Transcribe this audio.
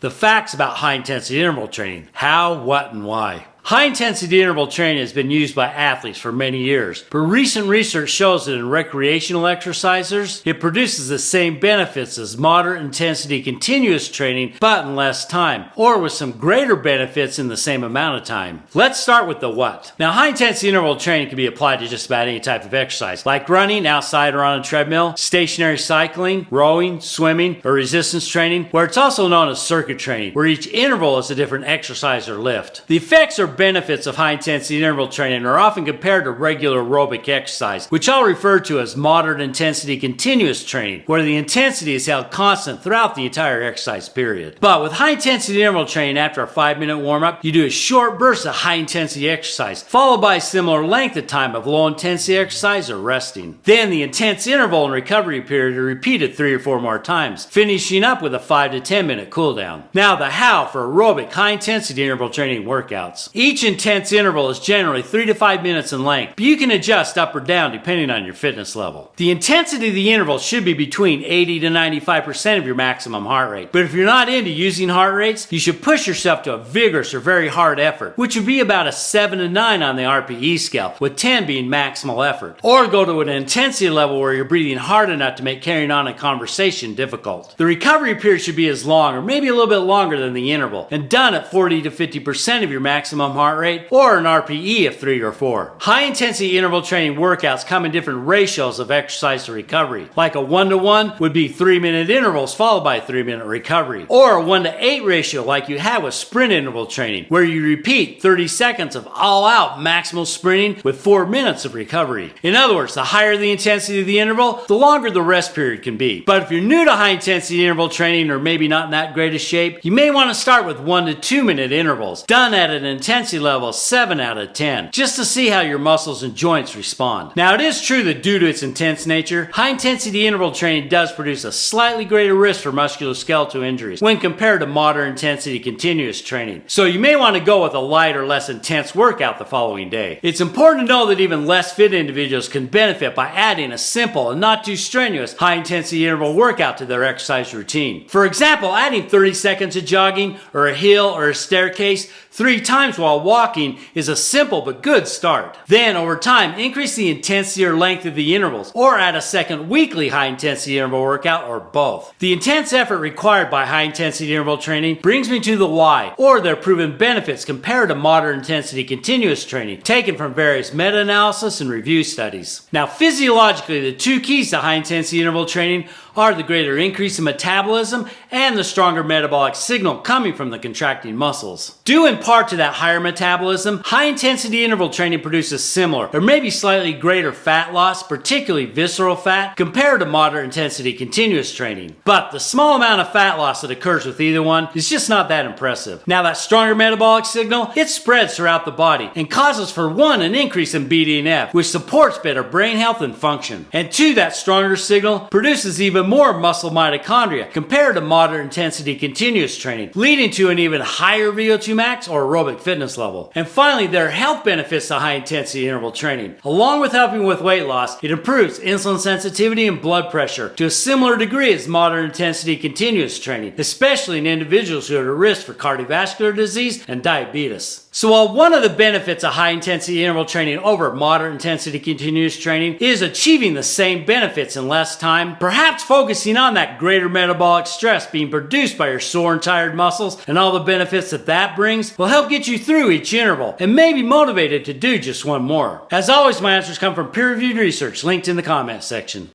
The facts about high-intensity interval training. How, what, and why. High-intensity interval training has been used by athletes for many years, but recent research shows that in recreational exercisers, it produces the same benefits as moderate-intensity continuous training, but in less time, or with some greater benefits in the same amount of time. Let's start with the what. Now, high-intensity interval training can be applied to just about any type of exercise, like running outside or on a treadmill, stationary cycling, rowing, swimming, or resistance training, where it's also known as circuit training, where each interval is a different exercise or lift. The effects or benefits of high-intensity interval training are often compared to regular aerobic exercise, which I'll refer to as moderate-intensity continuous training, where the intensity is held constant throughout the entire exercise period. But with high-intensity interval training, after a 5-minute warm-up, you do a short burst of high-intensity exercise, followed by a similar length of time of low-intensity exercise or resting. Then the intense interval and recovery period are repeated 3 or 4 more times, finishing up with a 5 to 10 minute cooldown. Now the how for aerobic high-intensity interval training workouts. Each intense interval is generally 3 to 5 minutes in length, but you can adjust up or down depending on your fitness level. The intensity of the interval should be between 80 to 95% of your maximum heart rate, but if you're not into using heart rates, you should push yourself to a vigorous or very hard effort, which would be about a 7 to 9 on the RPE scale, with 10 being maximal effort. Or go to an intensity level where you're breathing hard enough to make carrying on a conversation difficult. The recovery period should be as long, or maybe a little bit longer than the interval, and done at 40 to 50% of your maximum heart rate, or an RPE of 3 or 4. High-intensity interval training workouts come in different ratios of exercise to recovery. Like a 1-to-1 would be 3-minute intervals followed by a 3-minute recovery. Or a 1-to-8 ratio like you have with sprint interval training, where you repeat 30 seconds of all-out maximal sprinting with 4 minutes of recovery. In other words, the higher the intensity of the interval, the longer the rest period can be. But if you're new to high-intensity interval training, or maybe not in that great a shape, you may want to start with 1 to 2 minute intervals, done at an intensity level 7 out of 10, just to see how your muscles and joints respond. Now, it is true that due to its intense nature, high-intensity interval training does produce a slightly greater risk for musculoskeletal injuries when compared to moderate-intensity continuous training. So you may want to go with a light or less intense workout the following day. It's important to know that even less fit individuals can benefit by adding a simple and not too strenuous high-intensity interval workout to their exercise routine. For example, adding 30 seconds of jogging or a hill or a staircase 3 times while walking is a simple but good start. Then, over time, increase the intensity or length of the intervals, or add a second weekly high-intensity interval workout, or both. The intense effort required by high-intensity interval training brings me to the why, or their proven benefits compared to moderate-intensity continuous training, taken from various meta-analysis and review studies. Now, physiologically, the 2 keys to high-intensity interval training are the greater increase in metabolism and the stronger metabolic signal coming from the contracting muscles. Due in part to that higher metabolism, high-intensity interval training produces similar or maybe slightly greater fat loss, particularly visceral fat, compared to moderate-intensity continuous training. But the small amount of fat loss that occurs with either one is just not that impressive. Now, that stronger metabolic signal, it spreads throughout the body and causes, for one, an increase in BDNF, which supports better brain health and function. And two, that stronger signal produces even more muscle mitochondria compared to moderate intensity continuous training, leading to an even higher VO2 max or aerobic fitness level. And finally, there are health benefits to high intensity interval training. Along with helping with weight loss, it improves insulin sensitivity and blood pressure to a similar degree as moderate intensity continuous training, especially in individuals who are at risk for cardiovascular disease and diabetes. So while one of the benefits of high-intensity interval training over moderate-intensity continuous training is achieving the same benefits in less time, perhaps focusing on that greater metabolic stress being produced by your sore and tired muscles and all the benefits that brings will help get you through each interval and may be motivated to do just one more. As always, my answers come from peer-reviewed research linked in the comment section.